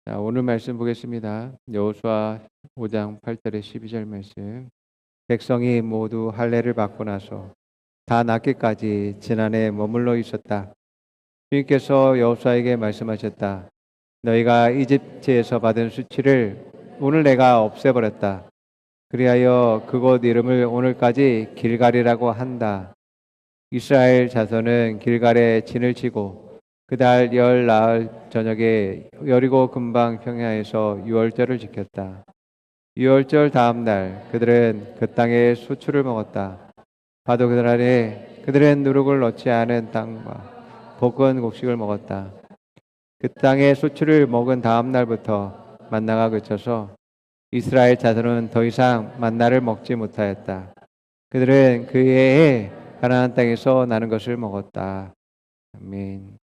자, 오늘 말씀 보겠습니다. 여호수아 5장 8절에 12절 말씀. 백성이 모두 할례를 받고 나서 다 낫기까지 지난해 머물러 있었다. 주님께서 여호수아에게 말씀하셨다. 너희가 이집트에서 받은 수치를 오늘 내가 없애버렸다. 그리하여 그곳 이름을 오늘까지 길갈이라고 한다. 이스라엘 자손은 길갈에 진을 치고 그달 열 나흘 저녁에 여리고 근방 평야에서 유월절을 지켰다. 유월절 다음 날 그들은 그 땅의 소출을 먹었다. 바도 그날에 그들은 누룩을 넣지 않은 땅과 볶은 곡식을 먹었다. 그 땅의 소출을 먹은 다음 날부터 만나가 그쳐서 이스라엘 자손은 더 이상 만나를 먹지 못하였다. 그들은 그 해에 가나안 땅에서 나는 것을 먹었다. 아멘.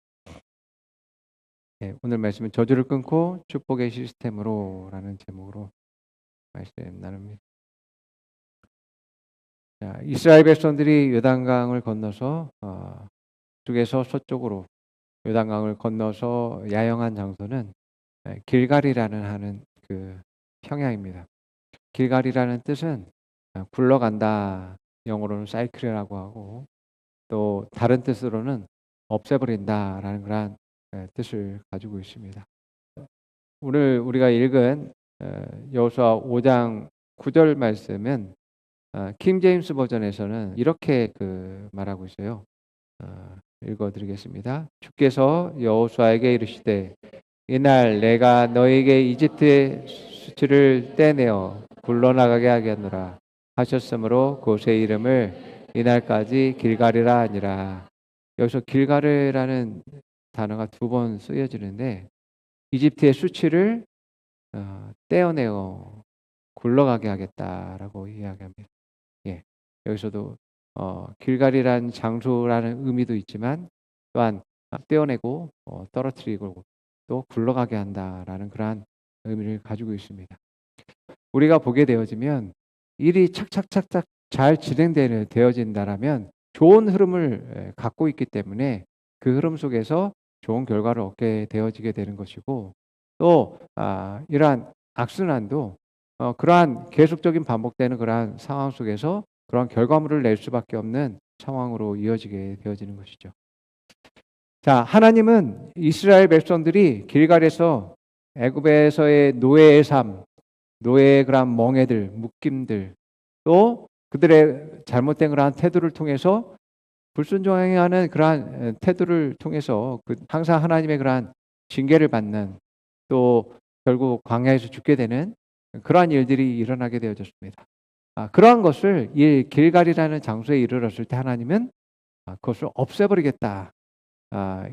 네, 오늘 말씀은 저주를 끊고 축복의 시스템으로라는 제목으로 말씀 나눕니다. 자, 이스라엘 백성들이 요단강을 건너서 북쪽에서 서쪽으로 요단강을 건너서 야영한 장소는 길갈이라는 하는 그 평야입니다. 길갈이라는 뜻은 굴러간다, 영어로는 사이클이라고 하고 또 다른 뜻으로는 없애버린다라는 그런 뜻을 가지고 있습니다. 오늘 우리가 읽은 여호수아 5장 9절 말씀은 킹 제임스 버전에서는 이렇게 말하고 있어요. 읽어드리겠습니다. 주께서 여호수아에게 이르시되 이날 내가 너에게 이집트의 수치를 떼내어 굴러나가게 하겠노라 하셨으므로 그곳의 이름을 이날까지 길갈이라 하니라. 여기서 길갈이라는 단어가 두 번 쓰여지는데 이집트의 수치를 떼어내어 굴러가게 하겠다라고 이야기합니다. 예, 여기서도 길갈이라는 장소라는 의미도 있지만 또한 떼어내고 떨어뜨리고 또 굴러가게 한다라는 그러한 의미를 가지고 있습니다. 우리가 보게 되어지면 일이 착착착착 잘 되어진다라면 좋은 흐름을 갖고 있기 때문에 그 흐름 속에서 좋은 결과를 얻게 되어지게 되는 것이고 또 이러한 악순환도 그러한 계속적인 반복되는 그러한 상황 속에서 그러한 결과물을 낼 수밖에 없는 상황으로 이어지게 되어지는 것이죠. 자, 하나님은 이스라엘 백성들이 길갈에서 애굽에서의 노예의 삶, 노예의 그러한 멍에들, 묶임들, 또 그들의 잘못된 그러한 태도를 통해서 불순종하는 그러한 태도를 통해서 항상 하나님의 그러한 징계를 받는 또 결국 광야에서 죽게 되는 그러한 일들이 일어나게 되어졌습니다. 그러한 것을 이 길갈이라는 장소에 이르렀을 때 하나님은 그것을 없애버리겠다.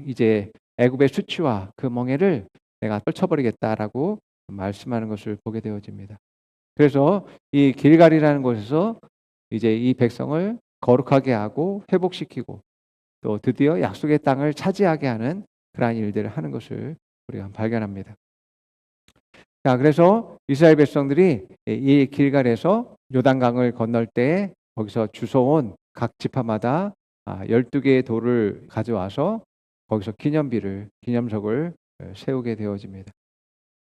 이제 애굽의 수치와 그 멍에를 내가 떨쳐버리겠다라고 말씀하는 것을 보게 되어집니다. 그래서 이 길갈이라는 곳에서 이제 이 백성을 거룩하게 하고 회복시키고 또 드디어 약속의 땅을 차지하게 하는 그러한 일들을 하는 것을 우리가 발견합니다. 자, 그래서 이스라엘 백성들이 이 길갈에서 요단강을 건널 때 거기서 주워온 각 지파마다 12개의 돌을 가져와서 거기서 기념석을 세우게 되어집니다.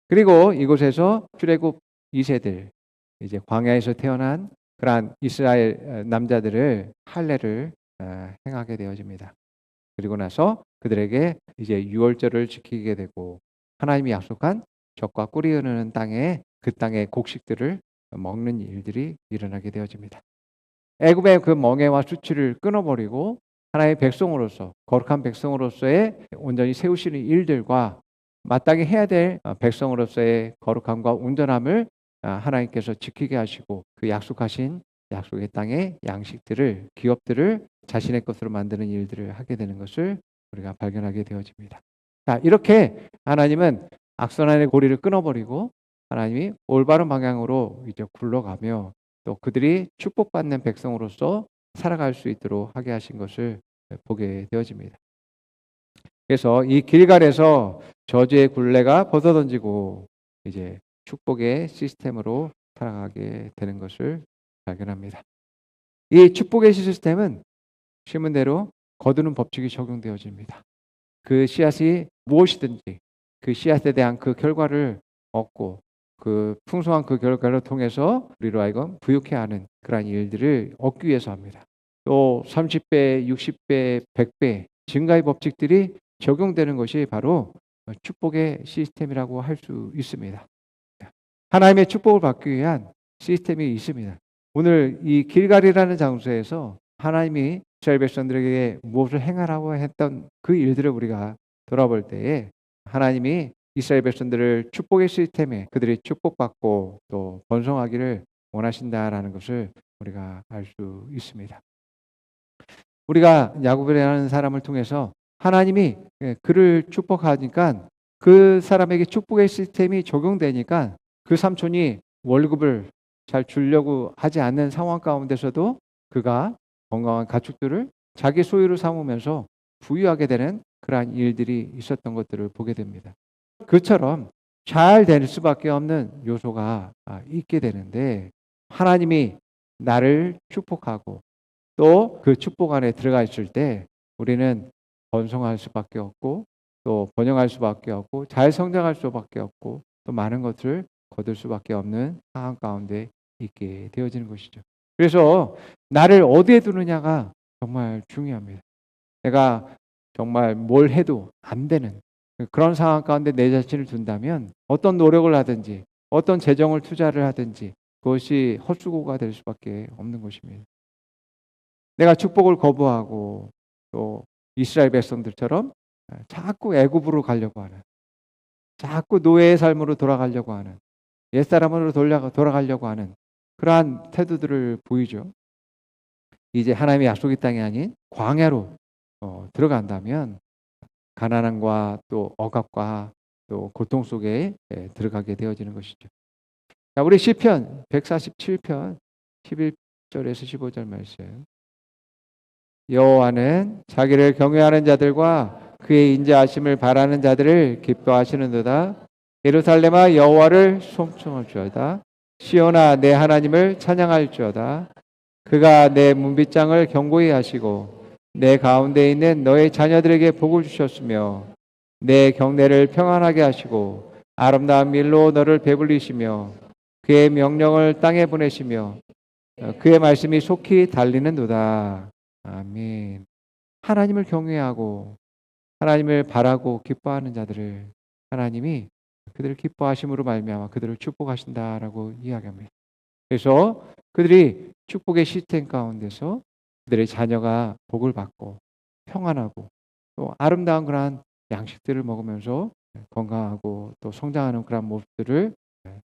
그리고 이곳에서 출애굽 2세들 이제 광야에서 태어난 그러한 이스라엘 남자들을 할례를 행하게 되어집니다. 그리고 나서 그들에게 이제 유월절을 지키게 되고 하나님이 약속한 젖과 꿀이 흐르는 땅에 그 땅의 곡식들을 먹는 일들이 일어나게 되어집니다. 애굽의 그 멍에와 수치를 끊어버리고 하나의 백성으로서 거룩한 백성으로서의 온전히 세우시는 일들과 마땅히 해야 될 백성으로서의 거룩함과 온전함을 하나님께서 지키게 하시고 그 약속하신 약속의 땅의 양식들을 기업들을 자신의 것으로 만드는 일들을 하게 되는 것을 우리가 발견하게 되어집니다. 자, 이렇게 하나님은 악선한의 고리를 끊어버리고 하나님이 올바른 방향으로 이제 굴러가며 또 그들이 축복받는 백성으로서 살아갈 수 있도록 하게 하신 것을 보게 되어집니다. 그래서 이 길갈에서 저주의 굴레가 벗어던지고 이제 축복의 시스템으로 살아가게 되는 것을 발견합니다. 이 축복의 시스템은 심은 대로 거두는 법칙이 적용되어집니다. 그 씨앗이 무엇이든지 그 씨앗에 대한 그 결과를 얻고 그 풍성한 그 결과를 통해서 우리로 하여금 부유케 하는 그러한 일들을 얻기 위해서 합니다. 또 30배, 60배, 100배 증가의 법칙들이 적용되는 것이 바로 축복의 시스템이라고 할 수 있습니다. 하나님의 축복을 받기 위한 시스템이 있습니다. 오늘 이 길갈이라는 장소에서 하나님이 이스라엘 백성들에게 무엇을 행하라고 했던 그 일들을 우리가 돌아볼 때에 하나님이 이스라엘 백성들을 축복의 시스템에 그들이 축복받고 또 번성하기를 원하신다라는 것을 우리가 알 수 있습니다. 우리가 야곱이라는 사람을 통해서 하나님이 그를 축복하니까 그 사람에게 축복의 시스템이 적용되니까 그 삼촌이 월급을 잘 주려고 하지 않는 상황 가운데서도 그가 건강한 가축들을 자기 소유로 삼으면서 부유하게 되는 그러한 일들이 있었던 것들을 보게 됩니다. 그처럼 잘 될 수밖에 없는 요소가 있게 되는데 하나님이 나를 축복하고 또 그 축복 안에 들어가 있을 때 우리는 번성할 수밖에 없고 또 번영할 수밖에 없고 잘 성장할 수밖에 없고 또 많은 것을 거둘 수밖에 없는 상황 가운데 있게 되어지는 것이죠. 그래서 나를 어디에 두느냐가 정말 중요합니다. 내가 정말 뭘 해도 안 되는 그런 상황 가운데 내 자신을 둔다면 어떤 노력을 하든지 어떤 재정을 투자를 하든지 그것이 헛수고가 될 수밖에 없는 것입니다. 내가 축복을 거부하고 또 이스라엘 백성들처럼 자꾸 애굽으로 가려고 하는, 자꾸 노예의 삶으로 돌아가려고 하는, 옛사람으로 돌아가려고 하는 그러한 태도들을 보이죠. 이제 하나님의 약속의 땅이 아닌 광야로 들어간다면 가난함과 또 억압과 또 고통 속에 들어가게 되어지는 것이죠. 자, 우리 시편 147편 11절에서 15절 말씀. 여호와는 자기를 경외하는 자들과 그의 인자하심을 바라는 자들을 기뻐하시는도다. 예루살렘아 여호와를 송축할지어다. 시온아 내 하나님을 찬양할지어다. 그가 내 문빗장을 견고히 하시고 내 가운데 있는 너의 자녀들에게 복을 주셨으며 내 경내를 평안하게 하시고 아름다운 밀로 너를 배불리시며 그의 명령을 땅에 보내시며 그의 말씀이 속히 달리는도다. 아멘. 하나님을 경외하고 하나님을 바라고 기뻐하는 자들을 하나님이 그들을 기뻐하심으로 말미암아 그들을 축복하신다라고 이야기합니다. 그래서 그들이 축복의 시스템 가운데서 그들의 자녀가 복을 받고 평안하고 또 아름다운 그러한 양식들을 먹으면서 건강하고 또 성장하는 그런 모습들을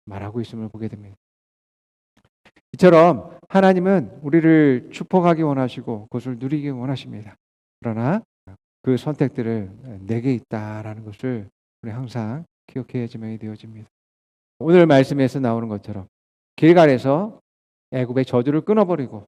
말하고 있음을 보게 됩니다. 이처럼 하나님은 우리를 축복하기 원하시고 그것을 누리기 원하십니다. 그러나 그 선택들을 내게 있다라는 것을 우리 항상 기억해야지만 되어집니다. 오늘 말씀에서 나오는 것처럼 길갈에서 애굽의 저주를 끊어버리고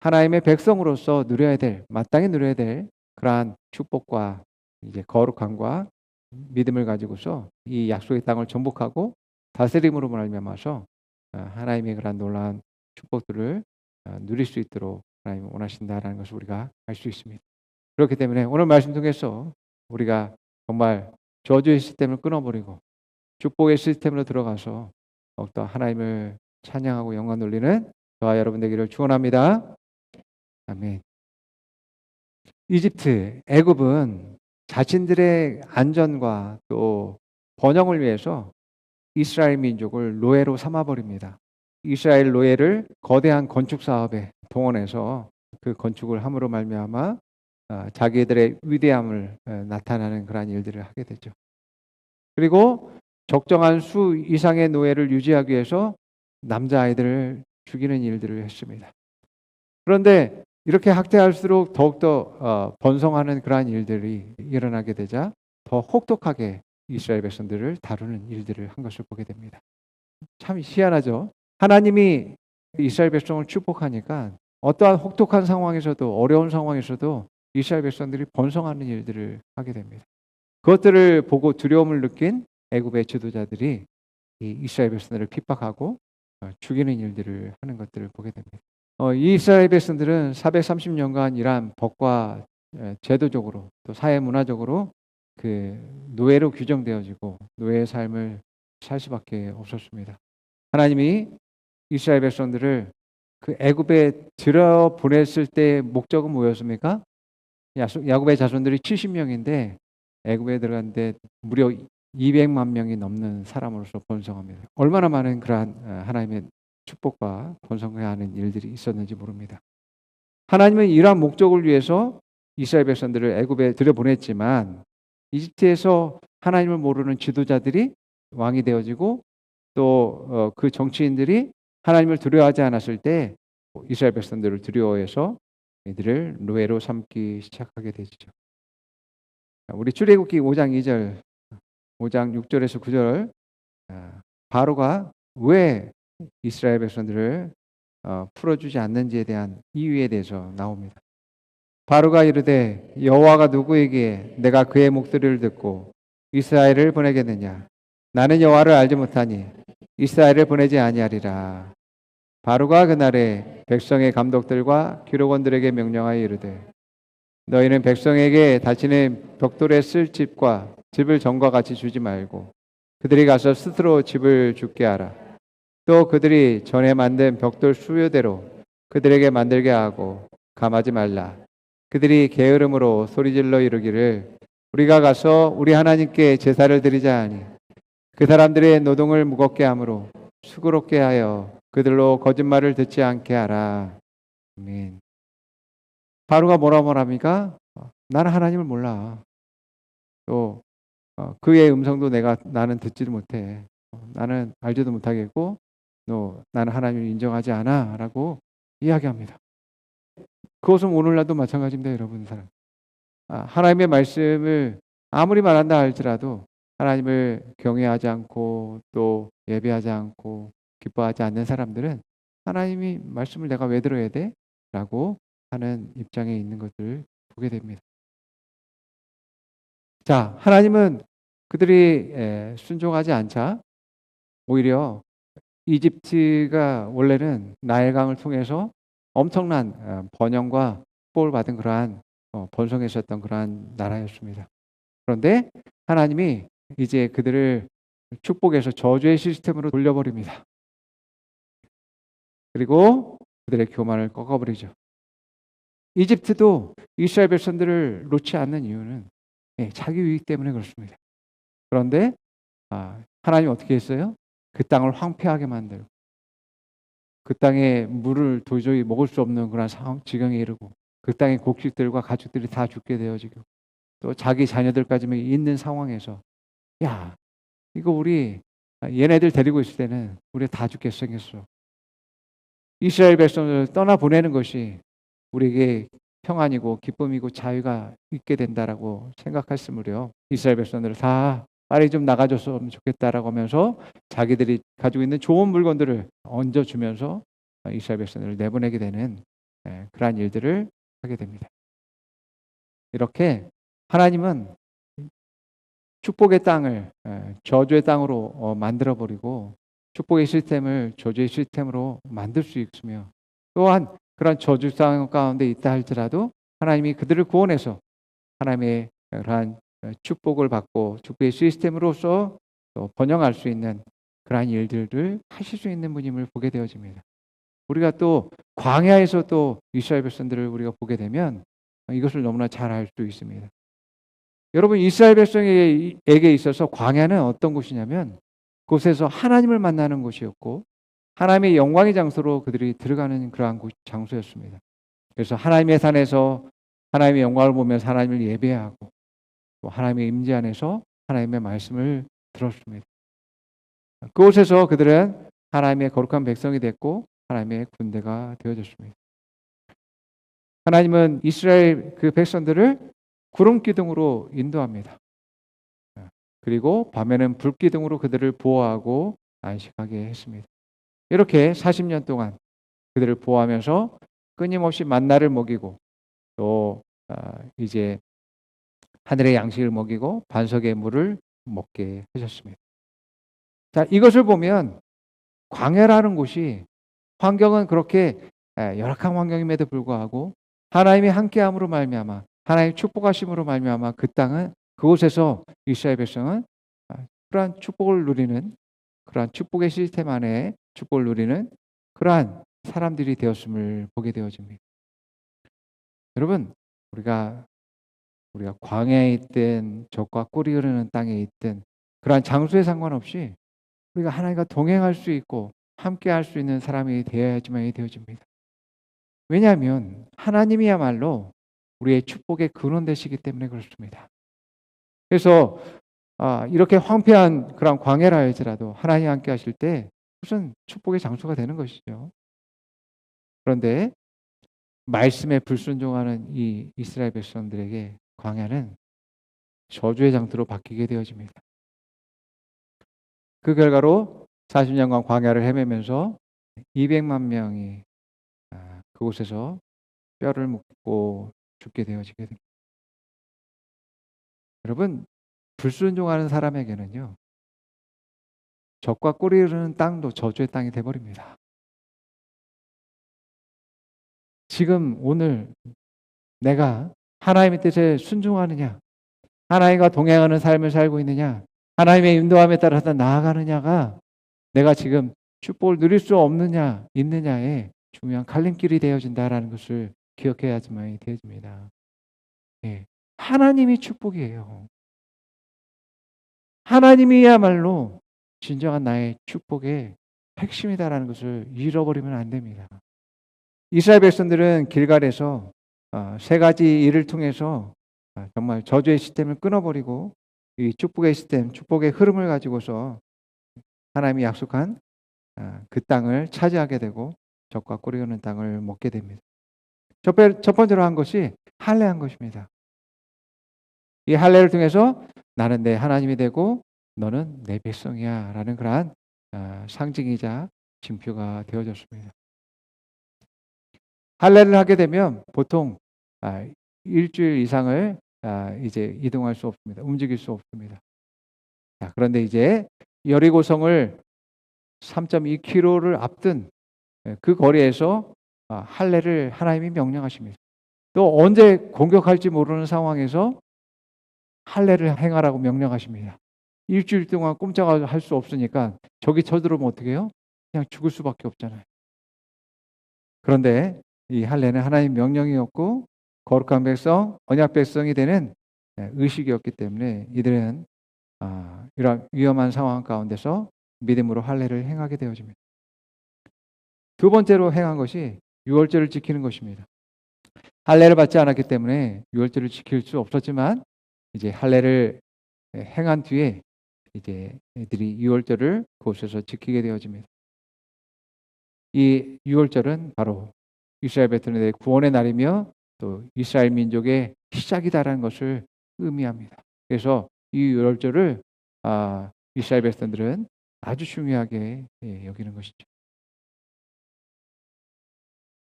하나님의 백성으로서 누려야 될, 마땅히 누려야 될 그러한 축복과 이제 거룩함과 믿음을 가지고서 이 약속의 땅을 정복하고 다스림으로 말미암아서 하나님의 그러한 놀라운 축복들을 누릴 수 있도록 하나님이 원하신다라는 것을 우리가 알 수 있습니다. 그렇기 때문에 오늘 말씀 통해서 우리가 정말 저주의 시스템을 끊어버리고 축복의 시스템으로 들어가서 더욱더 하나님을 찬양하고 영광 돌리는 저와 여러분 되기를 축원합니다. 아멘. 이집트, 애굽은 자신들의 안전과 또 번영을 위해서 이스라엘 민족을 노예로 삼아버립니다. 이스라엘 노예를 거대한 건축 사업에 동원해서 그 건축을 함으로 말미암아 자기들의 위대함을 나타나는 그러한 일들을 하게 되죠. 그리고 적정한 수 이상의 노예를 유지하기 위해서 남자아이들을 죽이는 일들을 했습니다. 그런데 이렇게 학대할수록 더욱더 번성하는 그러한 일들이 일어나게 되자 더 혹독하게 이스라엘 백성들을 다루는 일들을 한 것을 보게 됩니다. 참 희한하죠. 하나님이 이스라엘 백성을 축복하니까 어떠한 혹독한 상황에서도 어려운 상황에서도 이스라엘 백성들이 번성하는 일들을 하게 됩니다. 그것들을 보고 두려움을 느낀 애굽의 지도자들이 이 이스라엘 백성들을 핍박하고 죽이는 일들을 하는 것들을 보게 됩니다. 이 이스라엘 백성들은 430년간 이러한 법과 제도적으로 또 사회 문화적으로 그 노예로 규정되어지고 노예의 삶을 살 수밖에 없었습니다. 하나님이 이스라엘 백성들을 그 애굽에 들여 보냈을 때 목적은 뭐였습니까? 야곱의 자손들이 70명인데 애굽에 들어갔는데 무려 200만 명이 넘는 사람으로서 번성합니다. 얼마나 많은 그러한 하나님의 축복과 번성해야 하는 일들이 있었는지 모릅니다. 하나님은 이러한 목적을 위해서 이스라엘 백성들을 애굽에 들여보냈지만 이집트에서 하나님을 모르는 지도자들이 왕이 되어지고 또 그 정치인들이 하나님을 두려워하지 않았을 때 이스라엘 백성들을 두려워해서 이들을 노예로 삼기 시작하게 되죠. 우리 출애굽기 5장 2절, 5장 6절에서 9절 바로가 왜 이스라엘 백성들을 풀어주지 않는지에 대한 이유에 대해서 나옵니다. 바로가 이르되 여호와가 누구에게 내가 그의 목소리를 듣고 이스라엘을 보내겠느냐? 나는 여호와를 알지 못하니 이스라엘을 보내지 아니하리라. 바로가 그날에 백성의 감독들과 기록원들에게 명령하여 이르되 너희는 백성에게 다시는 벽돌에 쓸 집과 집을 전과 같이 주지 말고 그들이 가서 스스로 집을 짓게 하라. 또 그들이 전에 만든 벽돌 수요대로 그들에게 만들게 하고 감하지 말라. 그들이 게으름으로 소리질러 이르기를 우리가 가서 우리 하나님께 제사를 드리자 하니 그 사람들의 노동을 무겁게 하므로 수고롭게 하여 그들로 거짓말을 듣지 않게 하라. 아멘. 바로가 뭐라고 합니까? 나는 하나님을 몰라. 또 그의 음성도 나는 듣지도 못해. 나는 알지도 못하겠고 나는 하나님을 인정하지 않아 라고 이야기합니다. 그것은 오늘날도 마찬가지입니다. 여러분. 하나님의 말씀을 아무리 말한다 할지라도 하나님을 경외하지 않고 또 예배하지 않고 기뻐하지 않는 사람들은 하나님이 말씀을 내가 왜 들어야 돼? 라고 하는 입장에 있는 것을 보게 됩니다. 자, 하나님은 그들이 순종하지 않자 오히려 이집트가 원래는 나일강을 통해서 엄청난 번영과 축복을 받은 그러한 번성했었던 그러한 나라였습니다. 그런데 하나님이 이제 그들을 축복에서 저주의 시스템으로 돌려버립니다. 그리고 그들의 교만을 꺾어버리죠. 이집트도 이스라엘 백성들을 놓지 않는 이유는 자기 유익 때문에 그렇습니다. 그런데 하나님이 어떻게 했어요? 그 땅을 황폐하게 만들고 그 땅에 물을 도저히 먹을 수 없는 그런 지경에 이르고 그 땅의 곡식들과 가축들이 다 죽게 되어지고 또 자기 자녀들까지 있는 상황에서 야 이거 우리 얘네들 데리고 있을 때는 우리 다 죽게 생겼어. 이스라엘 백성을 떠나보내는 것이 우리에게 평안이고 기쁨이고 자유가 있게 된다라고 생각했으므로 이스라엘 백성들을 다 빨리 좀 나가줬으면 좋겠다라고 하면서 자기들이 가지고 있는 좋은 물건들을 얹어주면서 이스라엘 백성들을 내보내게 되는 그러한 일들을 하게 됩니다. 이렇게 하나님은 축복의 땅을 저주의 땅으로 만들어버리고 축복의 시스템을 저주의 시스템으로 만들 수 있으며 또한 그런 저주 땅 가운데 있다 할지라도 하나님이 그들을 구원해서 하나님의 그러한 축복을 받고 축복의 시스템으로서 또 번영할 수 있는 그러한 일들을 하실 수 있는 분임을 보게 되어집니다. 우리가 또 광야에서 또 이스라엘 백성들을 우리가 보게 되면 이것을 너무나 잘 알 수 있습니다. 여러분 이스라엘 백성에게 있어서 광야는 어떤 곳이냐면 그곳에서 하나님을 만나는 곳이었고 하나님의 영광의 장소로 그들이 들어가는 그러한 장소였습니다. 그래서 하나님의 산에서 하나님의 영광을 보면서 하나님을 예배하고 또 하나님의 임재 안에서 하나님의 말씀을 들었습니다. 그곳에서 그들은 하나님의 거룩한 백성이 됐고 하나님의 군대가 되어졌습니다. 하나님은 이스라엘 그 백성들을 구름 기둥으로 인도합니다. 그리고 밤에는 불 기둥으로 그들을 보호하고 안식하게 했습니다. 이렇게 40년 동안 그들을 보호하면서 끊임없이 만나를 먹이고 또 이제 하늘의 양식을 먹이고 반석의 물을 먹게 하셨습니다. 자, 이것을 보면 광야라는 곳이 환경은 그렇게 열악한 환경임에도 불구하고 하나님의 함께함으로 말미암아 하나님의 축복하심으로 말미암아 그 땅은 그곳에서 이스라엘 백성은 그러한 축복을 누리는, 그러한 축복의 시스템 안에 축복을 누리는 그러한 사람들이 되었음을 보게 되어집니다. 여러분, 우리가 광야에 있든 적과 꿀이 흐르는 땅에 있든 그러한 장소에 상관없이 우리가 하나님과 동행할 수 있고 함께할 수 있는 사람이 되어야지만이 되어집니다. 왜냐하면 하나님이야말로 우리의 축복의 근원 되시기 때문에 그렇습니다. 그래서 이렇게 황폐한 그런 광야라 할지라도 하나님 함께 하실 때 무슨 축복의 장소가 되는 것이죠. 그런데 말씀에 불순종하는 이 이스라엘 백성들에게 광야는 저주의 장소로 바뀌게 되어집니다. 그 결과로 40년간 광야를 헤매면서 200만 명이 그곳에서 뼈를 묻고 죽게 되어지게 됩니다. 여러분, 불순종하는 사람에게는요, 적과 꿀이 흐르는 땅도 저주의 땅이 되어버립니다. 지금 오늘 내가 하나님의 뜻에 순종하느냐, 하나님과 동행하는 삶을 살고 있느냐, 하나님의 인도함에 따라서 나아가느냐가 내가 지금 축복을 누릴 수 없느냐, 있느냐에 중요한 갈림길이 되어진다라는 것을 기억해야지만 되어집니다. 예. 하나님이 축복이에요. 하나님이야말로 진정한 나의 축복의 핵심이다라는 것을 잃어버리면 안 됩니다. 이스라엘 백성들은 길갈에서 세 가지 일을 통해서 정말 저주의 시스템을 끊어버리고 이 축복의 시스템, 축복의 흐름을 가지고서 하나님이 약속한 그 땅을 차지하게 되고 적과 꿀이 흐르는 땅을 먹게 됩니다. 첫 번째로 한 것이 할례한 것입니다. 이 할례를 통해서 나는 내 하나님이 되고 너는 내 백성이야 라는 그러한 상징이자 징표가 되어졌습니다. 할례를 하게 되면 보통 일주일 이상을 이제 이동할 수 없습니다. 움직일 수 없습니다. 그런데 이제 여리고성을 3.2km를 앞둔 그 거리에서 할례를 하나님이 명령하십니다. 또 언제 공격할지 모르는 상황에서 할례를 행하라고 명령하십니다. 일주일 동안 꼼짝을 할 수 없으니까 적이 쳐들어오면 어떻게 해요? 그냥 죽을 수밖에 없잖아요. 그런데 이 할례는 하나님 명령이었고 거룩한 백성, 언약 백성이 되는 의식이었기 때문에 이들은 이런 위험한 상황 가운데서 믿음으로 할례를 행하게 되어집니다. 두 번째로 행한 것이 유월절을 지키는 것입니다. 할례를 받지 않았기 때문에 유월절을 지킬 수 없었지만 이제 할례를 행한 뒤에 이제 애들이 유월절을 그곳에서 지키게 되어집니다. 이 유월절은 바로 이스라엘 백성들의 구원의 날이며 또 이스라엘 민족의 시작이다라는 것을 의미합니다. 그래서 이 유월절을 이스라엘 백성들은 아주 중요하게 여기는 것이죠.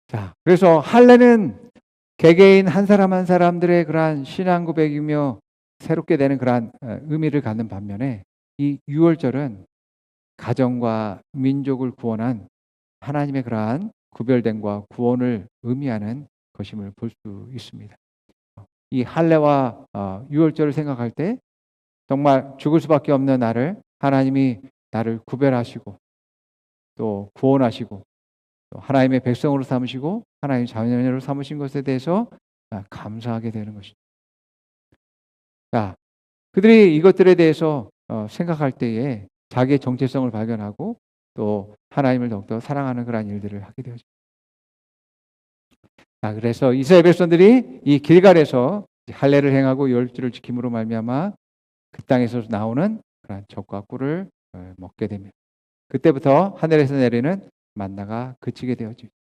자, 그래서 할례는 개개인 한 사람 한 사람들의 그러한 신앙 고백이며 새롭게 되는 그러한 의미를 갖는 반면에 이 유월절은 가정과 민족을 구원한 하나님의 그러한 구별됨과 구원을 의미하는 것임을 볼 수 있습니다. 이 할례와 유월절을 생각할 때 정말 죽을 수밖에 없는 나를 하나님이 나를 구별하시고 또 구원하시고 또 하나님의 백성으로 삼으시고 하나님의 자녀로 삼으신 것에 대해서 감사하게 되는 것입니다. 자, 그들이 이것들에 대해서 생각할 때에 자기의 정체성을 발견하고 또 하나님을 더욱더 사랑하는 그러한 일들을 하게 되어집니다. 그래서 이스라엘 백성들이 이 길갈에서 할례를 행하고 유월절을 지킴으로 말미암아 그 땅에서 나오는 그러한 적과 꿀을 먹게 됩니다. 그때부터 하늘에서 내리는 만나가 그치게 되어집니다.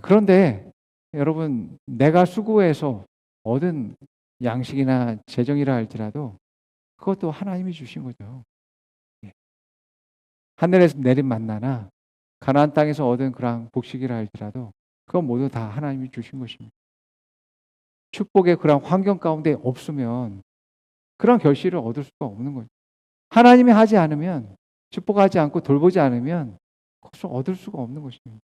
그런데 여러분, 내가 수고해서 얻은 양식이나 재정이라 할지라도 그것도 하나님이 주신 거죠. 하늘에서 내린 만나나 가나안 땅에서 얻은 그런 복식이라 할지라도 그건 모두 다 하나님이 주신 것입니다. 축복의 그런 환경 가운데 없으면 그런 결실을 얻을 수가 없는 거죠. 하나님이 하지 않으면, 축복하지 않고 돌보지 않으면 그것을 얻을 수가 없는 것입니다.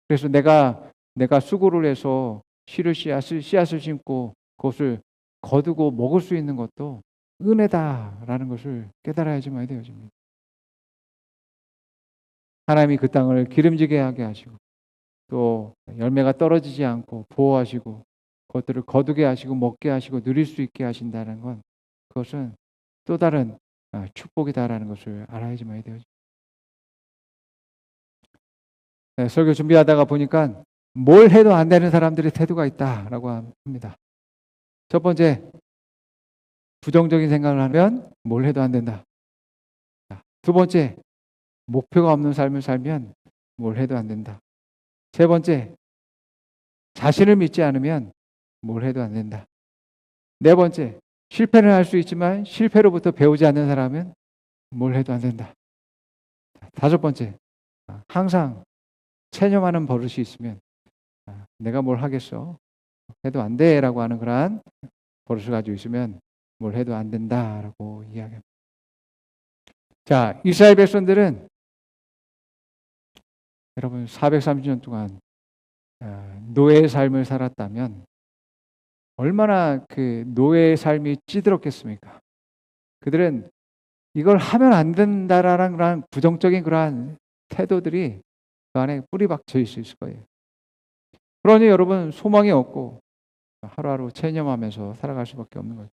그래서 내가 수고를 해서 씨앗을 심고 그것을 거두고 먹을 수 있는 것도 은혜다라는 것을 깨달아야지만 되어집니다. 하나님이 그 땅을 기름지게 하게 하시고 또 열매가 떨어지지 않고 보호하시고 그것들을 거두게 하시고 먹게 하시고 누릴 수 있게 하신다는 건 그것은 또 다른 축복이다라는 것을 알아야지만 되어집니다. 네, 설교 준비하다가 보니까 뭘 해도 안 되는 사람들의 태도가 있다라고 합니다. 첫 번째, 부정적인 생각을 하면 뭘 해도 안 된다. 두 번째, 목표가 없는 삶을 살면 뭘 해도 안 된다. 세 번째, 자신을 믿지 않으면 뭘 해도 안 된다. 네 번째, 실패를 할 수 있지만 실패로부터 배우지 않는 사람은 뭘 해도 안 된다. 다섯 번째, 항상 체념하는 버릇이 있으면 내가 뭘 하겠어? 해도 안 돼라고 하는 그러한 버릇을 가지고 있으면 뭘 해도 안 된다라고 이야기합니다. 자, 이스라엘 백성들은 여러분 430년 동안 노예의 삶을 살았다면 얼마나 그 노예의 삶이 찌들었겠습니까? 그들은 이걸 하면 안 된다라는 그런 부정적인 그러한 태도들이 그 안에 뿌리 박혀 있을 거예요. 그러니 여러분 소망이 없고 하루하루 체념하면서 살아갈 수밖에 없는 거죠.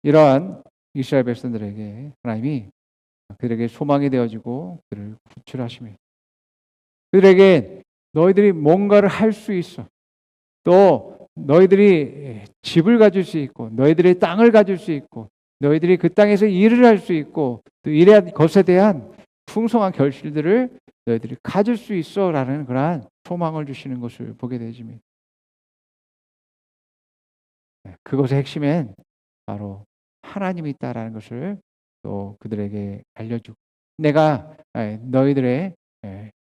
이러한 이스라엘 백성들에게 하나님이 그들에게 소망이 되어지고 그들을 구출하시며 그들에게 너희들이 뭔가를 할 수 있어. 또 너희들이 집을 가질 수 있고 너희들의 땅을 가질 수 있고 너희들이 그 땅에서 일을 할 수 있고 또 일의 것에 대한 풍성한 결실들을 너희들이 가질 수 있어라는 그러한 소망을 주시는 것을 보게 되집니다. 그것의 핵심엔 바로 하나님이 있다라는 것을 또 그들에게 알려주고 내가 너희들의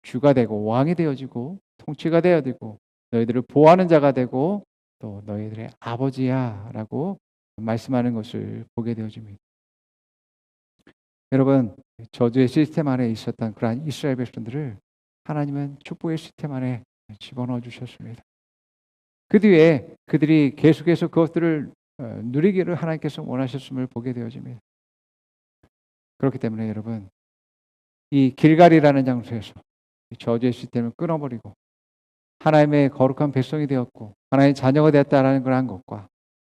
주가 되고 왕이 되어지고 통치가 되어지고 너희들을 보호하는 자가 되고 또 너희들의 아버지야라고 말씀하는 것을 보게 되어집니다. 여러분 저주의 시스템 안에 있었던 그러한 이스라엘 백성들을 하나님은 축복의 시스템 안에 집어넣어 주셨습니다. 그 뒤에 그들이 계속해서 그것들을 누리기를 하나님께서 원하셨음을 보게 되어집니다. 그렇기 때문에 여러분 이 길갈이라는 장소에서 저주의 시스템을 끊어버리고 하나님의 거룩한 백성이 되었고 하나님의 자녀가 되었다라는 그러한 것과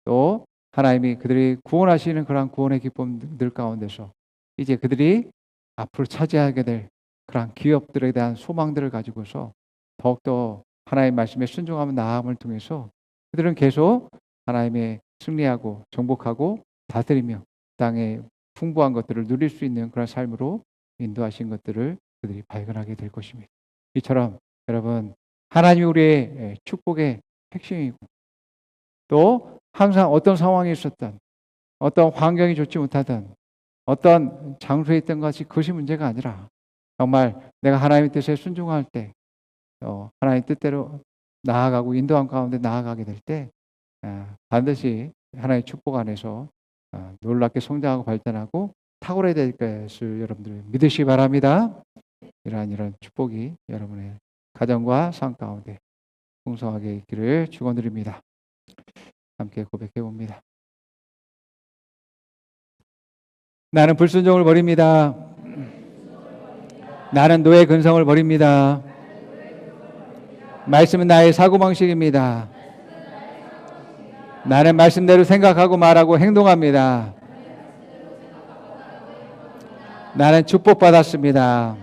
또 하나님이 그들이 구원하시는 그러한 구원의 기쁨들 가운데서 이제 그들이 앞으로 차지하게 될 그러한 기업들에 대한 소망들을 가지고서 더욱더 하나님의 말씀에 순종하며 나아감을 통해서 그들은 계속 하나님의 승리하고 정복하고 다스리며 땅에 풍부한 것들을 누릴 수 있는 그런 삶으로 인도하신 것들을 그들이 발견하게 될 것입니다. 이처럼 여러분 하나님이 우리의 축복의 핵심이고 또 항상 어떤 상황에 있었던 어떤 환경이 좋지 못하던 어떤 장소에 있던 것이 그것이 문제가 아니라 정말 내가 하나님의 뜻에 순종할 때 하나님의 뜻대로 나아가고 인도한 가운데 나아가게 될 때 반드시 하나님의 축복 안에서 놀랍게 성장하고 발전하고 탁월해야 될 것을 여러분들 믿으시기 바랍니다. 이러한 축복이 여러분의 가정과 삶 가운데 풍성하게 있기를 축원드립니다. 함께 고백해 봅니다. 나는 불순종을 버립니다. 나는 노예 근성을 버립니다. 말씀은 나의 사고방식입니다. 나는 말씀대로 생각하고 말하고 행동합니다. 나는 축복받았습니다.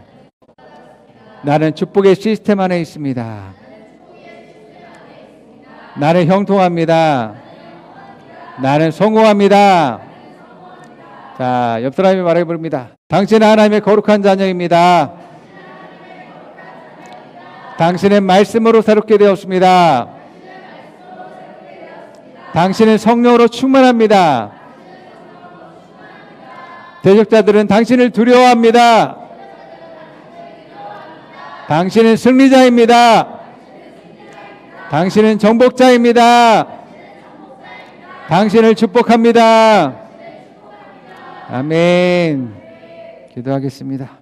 나는 축복의 시스템 안에 있습니다. 나는 형통합니다. 나는 성공합니다. 자, 옆 사람이 말해 부릅니다. 당신은 하나님의 거룩한 자녀입니다. 당신은 말씀으로 새롭게 되었습니다. 당신은 성령으로 충만합니다. 대적자들은 당신을 두려워합니다. 당신은 승리자입니다. 당신은 정복자입니다. 당신을 축복합니다. 아멘. 기도하겠습니다.